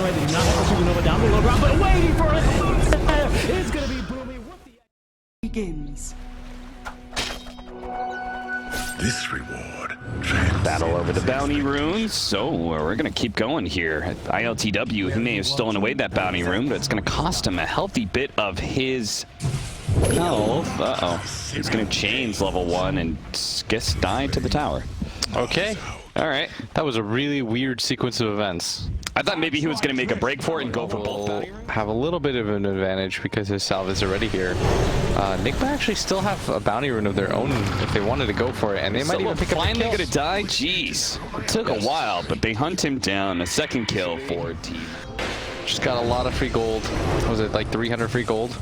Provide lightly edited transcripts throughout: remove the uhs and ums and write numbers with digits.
right. They do not have a supernova down the low ground, but waiting for it. It's going to be Boomy. What the begins. This reward. Battle over the bounty runes, so we're going to keep going here. ILTW, he may have stolen away that bounty rune, but it's going to cost him a healthy bit of his health. Uh-oh. He's going to chains level 1 and guess die to the tower. Okay. All right. That was a really weird sequence of events. I thought maybe he was going to make a break for it and go for both bounty runes. Have a little bit of an advantage because his salve is already here. Nigma actually still have a bounty rune of their own if they wanted to go for it, and they might even pick up finally the going to die. Jeez, it took a while, but they hunt him down. A second kill for team. Just got a lot of free gold. Was it like 300 free gold?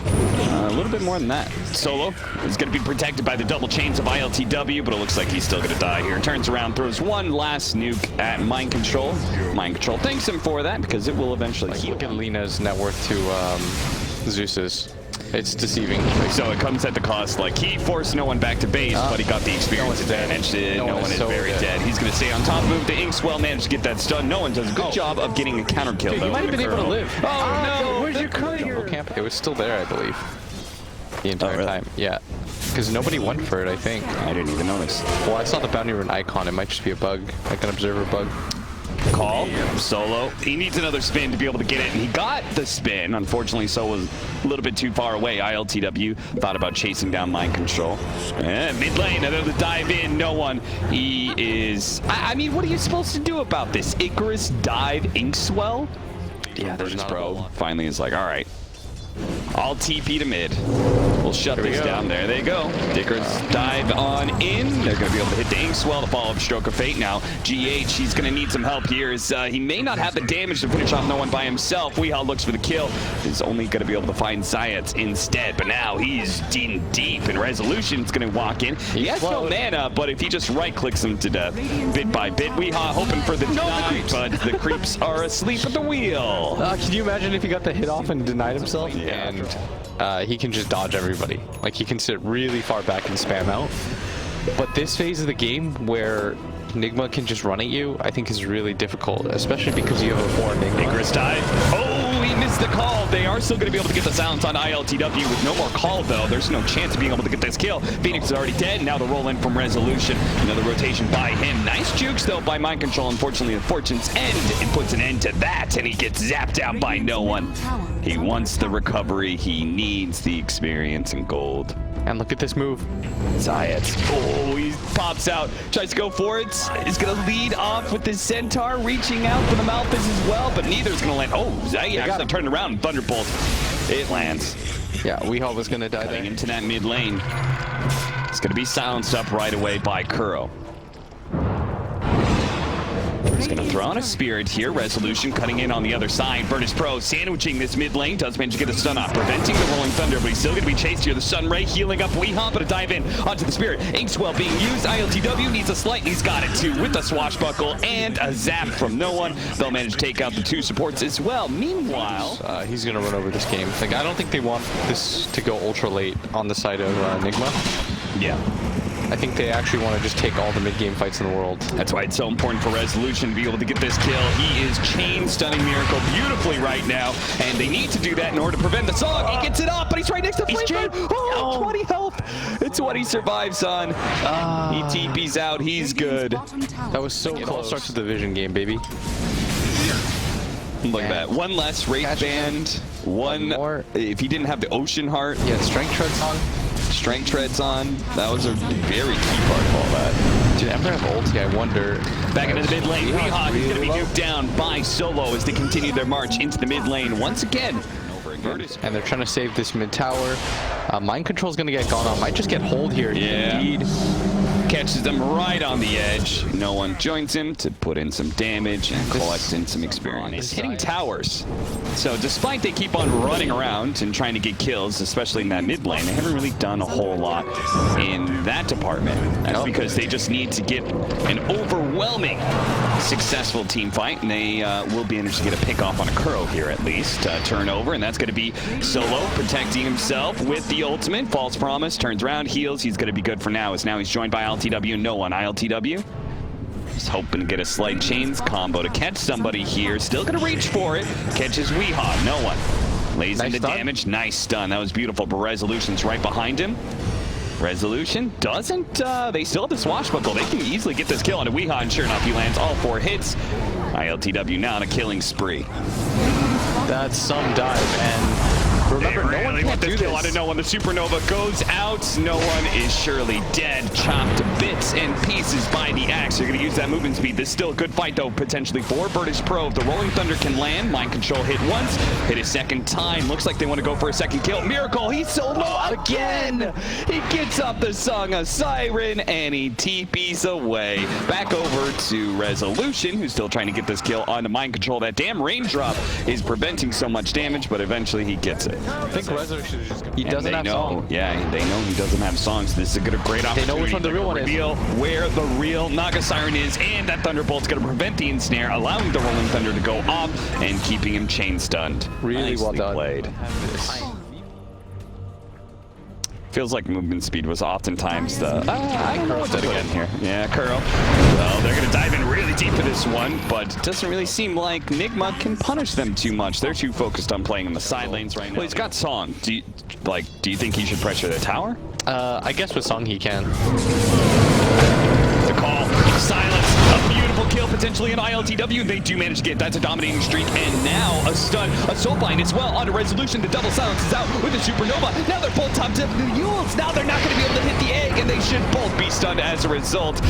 A little bit more than that. Solo is going to be protected by the double chains of ILTW, but it looks like he's still going to die here. Turns around, throws one last nuke at Mind Control. Mind Control thanks him for that because it will eventually heal. Look at Lena's net worth to Zeus's. It's deceiving. So it comes at the cost, like he forced no one back to base, but he got the experience advantage. No one is very dead. He's going to stay on top move. The Inkswell managed to get that stun. No one does a good job of getting a counter kill. Dude, though. he might have been able to live. Oh no! Where's your courier? Camp? It was still there, I believe. The entire time. Yeah. Because nobody went for it, I think. I didn't even notice. Well, I saw the bounty rune icon. It might just be a bug, like an observer bug. Call. Solo. He needs another spin to be able to get it, and he got the spin. Unfortunately, So was a little bit too far away. ILTW thought about chasing down Mind Control. And mid lane, another dive in. No one. He is... I mean, what are you supposed to do about this? Icarus dive Inkswell? Yeah, there's not bro. Finally is like, all right. I'll TP to mid. We'll shut this down. There they go. Dickers dive on in. They're going to be able to hit the Inkswell, the follow-up stroke of fate now. GH, he's going to need some help here. He may not have the damage to finish off no one by himself. Weehaw looks for the kill. He's only going to be able to find CIS instead, but now he's deep, and Resolution's going to walk in. He has no mana, but if he just right-clicks him to death, bit by bit, Weehaw hoping for the deny, but the creeps are asleep at the wheel. Can you imagine if he got the hit off and denied himself? Yeah. And he can just dodge everybody. Like, he can sit really far back and spam out. But this phase of the game where Nigma can just run at you, I think is really difficult, especially because you have a 4 Nigma. Icarus dive. Oh, he missed the call. They are still going to be able to get the silence on ILTW with no more call, though. There's no chance of being able to get this kill. Phoenix is already dead. Now the roll in from Resolution. Another rotation by him. Nice jukes, though, by Mind Control. Unfortunately, the fortune's end. It puts an end to that, and he gets zapped out by no one. He wants the recovery. He needs the experience and gold. And look at this move. CIS. Oh, he pops out. Tries to go for it. He's going to lead off with the Centaur, reaching out for the Malphus as well, but neither's going to land. Oh, Zai actually turned around and Thunderbolt. It lands. Yeah, Weehaw was going to die there. Into that mid lane. It's going to be silenced up right away by Kuro. He's going to throw on a Spirit here. Resolution cutting in on the other side. Virtus Pro sandwiching this mid lane. Does manage to get a stun off, preventing the Rolling Thunder, but he's still going to be chased here. The Sun Ray healing up Weehaw, but a dive in onto the Spirit. Inkswell being used. ILTW needs a slight, and he's got it too with a swashbuckle and a zap from no one. They'll manage to take out the 2 supports as well. Meanwhile, he's going to run over this game. Like, I don't think they want this to go ultra late on the side of Nigma. Yeah. I think they actually want to just take all the mid-game fights in the world. That's why it's so important for Resolution to be able to get this kill. He is chain stunning Miracle beautifully right now, and they need to do that in order to prevent the Song. He gets it off, but he's right next to Flame. Oh, 20 health. It's what he survives on. He TP's out. He's good. That was so close. It all starts with the vision game, baby. Look at that. One less Wraith Band. One more. If he didn't have the Ocean Heart. Yeah, Strength Tread's on. Strength Tread's on. That was a very key part of all that. Dude, Ember have ulti, I wonder. Back into the mid lane. Weehaw is going to be nuked down by Solo as they continue their march into the mid lane once again. And they're trying to save this mid tower. Mind Control's going to get gone on. Might just get hold here. Yeah. Indeed. Catches them right on the edge. No one joins him to put in some damage and collect in some experience. He's hitting towers. So despite they keep on running around and trying to get kills, especially in that mid lane, they haven't really done a whole lot in that department. That's because they just need to get an overwhelming successful team fight, and they will be able to get a pick off on a Kuro here at least. Turnover, and that's going to be Solo protecting himself with the ultimate. False Promise, turns around, heals. He's going to be good for now, as now he's joined by ILTW. No one. ILTW Just hoping to get a slight chains combo to catch somebody here. Still gonna reach for it. Catches Weehaw. No one. Lays into damage. Nice stun. That was beautiful, but Resolution's right behind him. Resolution doesn't, they still have the swashbuckle. They can easily get this kill on a Weehaw, and sure enough, he lands all 4 hits. ILTW now on a killing spree. That's some dive, and remember, no one can't do this. I didn't know when the supernova goes out. No one is surely dead, chopped to bits and pieces by the axe. You're going to use that movement speed. This is still a good fight, though, potentially for Virtus Pro. If the Rolling Thunder can land, Mind Control hit once, hit a second time. Looks like they want to go for a second kill. Miracle, he's so low again. He gets up the Song of Siren, and he TPs away. Back over to Resolution, who's still trying to get this kill onto Mind Control. That damn raindrop is preventing so much damage, but eventually he gets it. I think Resolution is just gonna... He doesn't have song. Yeah, they know he doesn't have songs. This is a great opportunity. They know which one the real one is. Reveal where the real Naga Siren is, and that Thunderbolt's going to prevent the ensnare, allowing the Rolling Thunder to go off and keeping him chain stunned. Really well done. Played. Feels like movement speed was oftentimes the... I don't know what to put in here. Yeah, Kuro. Well, they're going to dive in really deep for this one, but it doesn't really seem like Nigma can punish them too much. They're too focused on playing in the side lanes right now. Well, he's got Song. Do you think he should pressure the tower? I guess with Song he can. The call. Silence. A beautiful kill potentially in ILTW. They do manage to get. That's a dominating streak. And now a stun. A soulbind as well onto Resolution. The double silence is out with the supernova. Now they're both top tip of the Yules. Now they're not going to be able to hit the egg, and they should both be stunned as a result.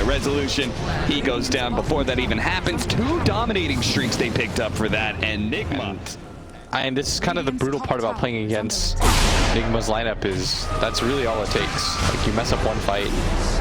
Resolution, he goes down before that even happens. 2 dominating streaks they picked up for that. And Nigma. And this is kind of the brutal part about playing against Nigma's lineup is that's really all it takes. Like, you mess up one fight,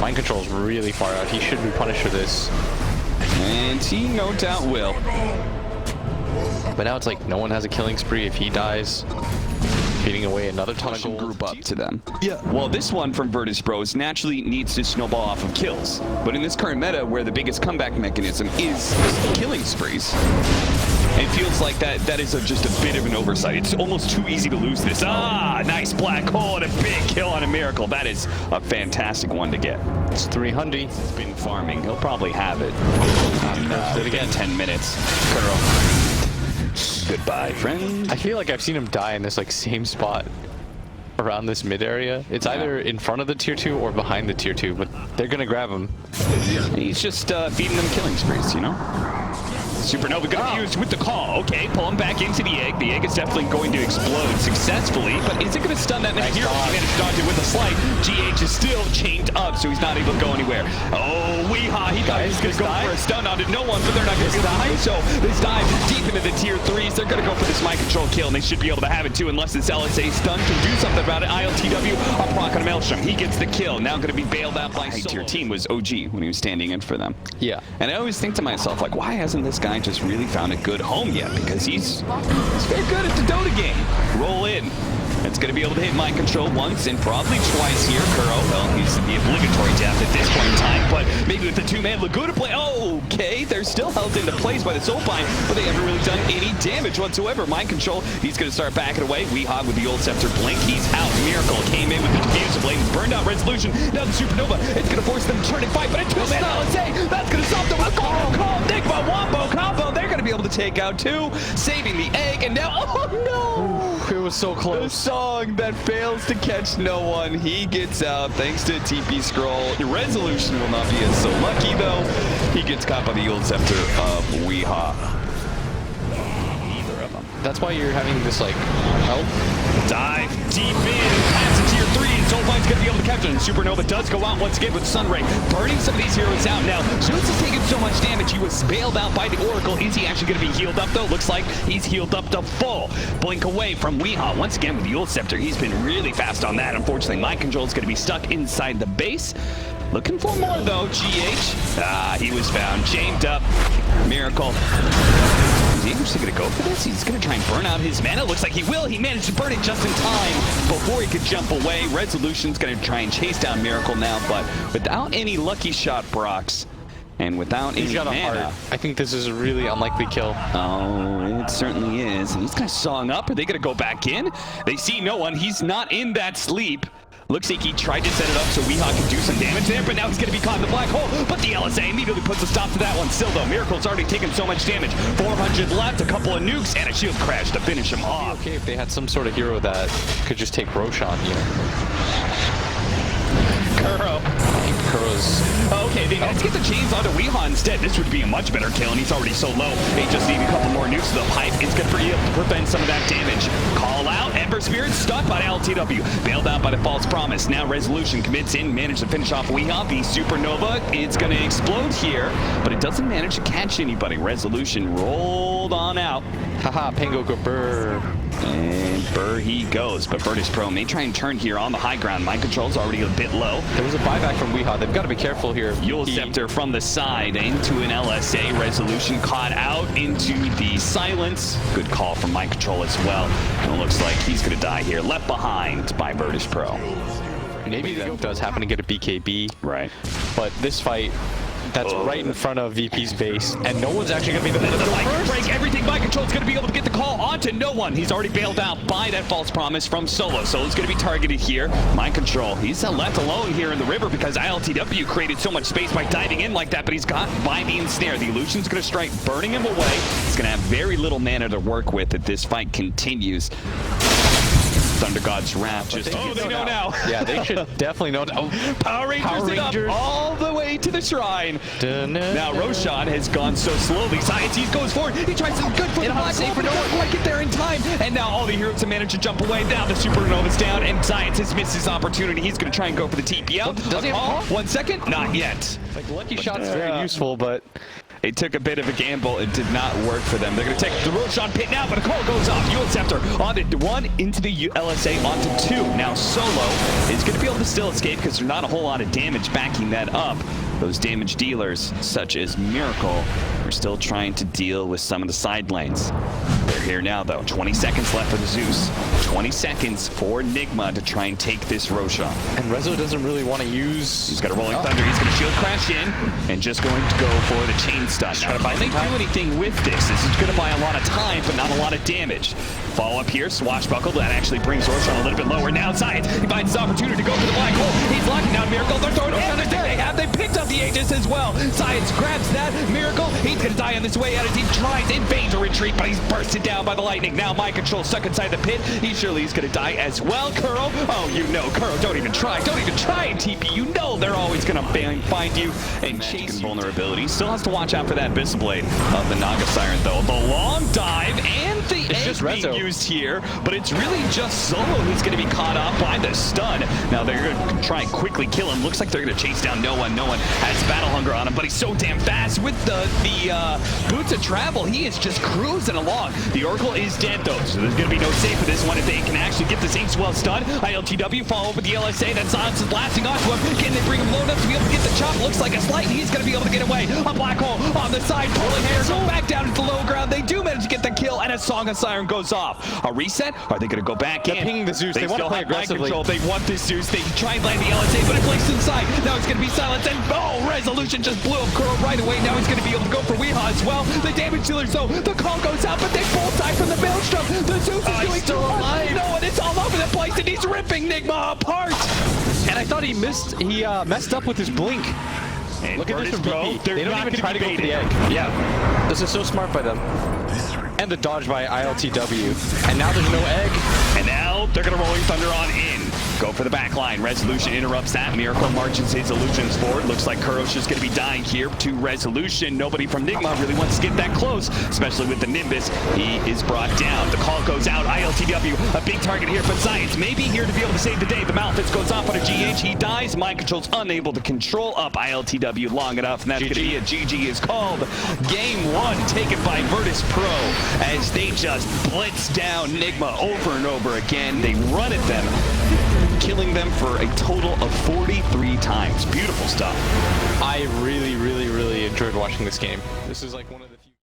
Mind Control is really far out. He should be punished for this. And he no doubt will. But now it's like no one has a killing spree if he dies. Beating away another ton of gold. Group up to them. Yeah. Well, this one from Virtus Pros naturally needs to snowball off of kills. But in this current meta, where the biggest comeback mechanism is killing sprees, it feels like that is just a bit of an oversight. It's almost too easy to lose this. Nice black hole and a big kill on a Miracle. That is a fantastic one to get. It's 300. He's been farming. He'll probably have it. Again, 10 minutes. Kuro. Goodbye, friend. I feel like I've seen him die in this same spot around this mid area. It's either in front of the tier 2 or behind the tier 2, but they're gonna grab him. He's just feeding them killing sprees, you know? Supernova gonna be used with the call. Okay, pull him back into the egg. The egg is definitely going to explode successfully, but is it gonna stun that next hero? He managed to dodge it with a slight. GH is still chained up, so he's not able to go anywhere. Oh, Weehaw, he thought he was gonna go for a stun onto no one, but they're not gonna be able to hide. So this dive deep into the tier 3s. They're gonna go for this Mind Control kill, and they should be able to have it too, unless this LSA stun can do something about it. ILTW, a proc on a Maelstrom. He gets the kill. Now gonna be bailed out by tier team was OG when he was standing in for them. Yeah. And I always think to myself, like, why hasn't this guy just really found a good home yet? Because he's very good at the Dota game. Roll in. It's going to be able to hit Mind Control once and probably twice here. Kuro, well, he's the obligatory death at this point in time, but maybe with the 2-man Laguna play. Oh, okay, they're still held into place by the Soulbind, but they haven't really done any damage whatsoever. Mind Control, he's going to start backing away. Weehaw with the old Scepter Blink, he's out. Miracle came in with the Diffuser Blade, burned out Resolution. Now the Supernova, it's going to force them to turn and fight, but a 2-man LSA, that's going to stop them with a call. Nigma wombo combo, they're going to be able to take out 2, saving the egg, and now, oh no! It was so close. The Song that fails to catch no one. He gets out thanks to a TP scroll. Resolution will not be as so lucky though. He gets caught by the old Scepter of Weehaw. Neither of them. That's why you're having this help. Dive deep in, past the tier 3, and Soulbind's gonna be able to capture him. Supernova does go out once again with Sunray, burning some of these heroes out now. Zeus is taking so much damage, he was bailed out by the Oracle. Is he actually gonna be healed up though? Looks like he's healed up to full. Blink away from Weehaw once again with the old Scepter. He's been really fast on that. Unfortunately, Mind Control is gonna be stuck inside the base. Looking for more though, GH. He was found, chained up. Miracle. Is he actually going to go for this? He's going to try and burn out his mana. Looks like he will. He managed to burn it just in time before he could jump away. Resolution's going to try and chase down Miracle now, but without any lucky shot procs and without any mana. I think this is a really unlikely kill. Oh, it certainly is. And he's going to Song up. Are they going to go back in? They see no one. He's not in that sleep. Looks like he tried to set it up so Weehaw could do some damage there, but now he's going to be caught in the black hole. But the LSA immediately puts a stop to that one. Still, though, Miracle's already taken so much damage. 400 left, a couple of nukes, and a shield crash to finish him off. Okay, if they had some sort of hero that could just take Roshan here. Kuro. Kuro's... Okay, let's get the chains onto Weehaw instead. This would be a much better kill, and he's already so low. They just need a couple more nukes to the pipe. It's good for you to prevent some of that damage. Call out. Ember Spirit stuck by LTW. Bailed out by the false promise. Now Resolution commits in, managed to finish off Weehaw. The Supernova is going to explode here, but it doesn't manage to catch anybody. Resolution rolled on out. Haha, Pango go Burr. And Burr he goes, but Virtus Pro may try and turn here on the high ground. Mind control's already a bit low. There was a buyback from Weehaw. They've got to be careful here. Yule Scepter from the side into an LSA. Resolution caught out into the silence. Good call from Mind Control as well. And it looks like he's going to die here. Left behind by Virtus Pro. Maybe that does happen to get a BKB. Right. But this fight, that's right in front of VP's base, and no one's actually going to be the mic break. Everything Mind Control's going to be able to get the call onto no one. He's already bailed out by that false promise from Solo. Solo's going to be targeted here. Mind Control, he's left alone here in the river because ILTW created so much space by diving in like that, but he's got binding snare. The illusion's going to strike, burning him away. He's going to have very little mana to work with if this fight continues. Thunder God's Wrath just... Oh, they know now. Yeah, they should definitely know now. Power Rangers up all the way to the shrine. Now Roshan has gone so slowly. CIS goes forward. He tries to good for the black hole, but doesn't quite get there in time. And now all the heroes have managed to jump away. Now the Supernova's down, and CIS has missed his opportunity. He's going to try and go for the TP out. Does he have 1 second? Not yet. Like, lucky shot's very useful, but... It took a bit of a gamble. It did not work for them. They're going to take the Roshan pit now, but a call goes off. Yule Scepter onto 1 into the LSA onto 2. Now Solo is going to be able to still escape because there's not a whole lot of damage backing that up. Those damage dealers, such as Miracle, are still trying to deal with some of the side lanes. They're here now, though. 20 seconds left for the Zeus. 20 seconds for Nigma to try and take this Roshan. And Rezo doesn't really want to use... He's got a Rolling Thunder. He's going to shield crash in and just going to go for the chain stun. Now, if they do anything with this is going to buy a lot of time, but not a lot of damage. Follow up here, Swashbuckle. That actually brings Roshan a little bit lower. Now CIS, he finds his opportunity to go for the black hole. He's locking down Miracle. They're throwing everything they have. They picked up the Aegis as well. CIS grabs that. Miracle, he's going to die on this way out as he tries in vain to retreat, but he's bursted down by the lightning. Now Mind Control stuck inside the pit. He surely is going to die as well. Kuro, oh, you know, Kuro, don't even try. Don't even try and TP. You know they're always going to find you and chase vulnerability. Still has to watch out for that Abyssal Blade of the Naga Siren, though. The long dive and the edge being used here, but it's really just Solo who's going to be caught up by the stun. Now they're going to try and quickly kill him. Looks like they're going to chase down no one. No one has battle hunger on him, but he's so damn fast with the boots of travel. He is just cruising along. The Oracle is dead, though, so there's going to be no save for this one if they can actually get this Inkswell stun. ILTW follow up with the LSA. That silence is blasting onto him. Can they bring him low enough to be able to get the chop? Looks like a slight. He's going to be able to get away. A black hole on the side, pulling hair, go back down into the low ground. They do manage to get the kill, and a Song of Siren goes off. A reset? Are they going to go back in? They're pinging the Zeus. They want to play aggressively. They want this Zeus. They try and land the LSA, but it plays inside. Now it's going to be silenced, and Resolution just blew up Kuro right away. Now he's going to be able to go for Weehaw as well. The damage dealers, though, the call goes out, but they both die from the Maelstrom. The Zeus is doing still alive. No, and it's all over the place, and he's ripping Nigma apart. And I thought he messed up with his blink. And look at this from VP. They don't even try to go for the egg. Yeah. This is so smart by them. And the dodge by ILTW. And now there's no egg. And now they're going to Rolling Thunder on in. Go for the back line. Resolution interrupts that. Miracle marches his illusions forward. Looks like Kuro's just going to be dying here to Resolution. Nobody from Nigma really wants to get that close, especially with the Nimbus. He is brought down. The call goes out. ILTW, a big target here for CIS. Maybe here to be able to save the day. The Malphite goes off on a GH. He dies. Mind Control's unable to control up ILTW long enough, and that's going to be a GG is called. Game 1 taken by Virtus Pro as they just blitz down Nigma over and over again. They run at them, killing them for a total of 43 times. Beautiful stuff. I really, really, really enjoyed watching this game. This is like one of the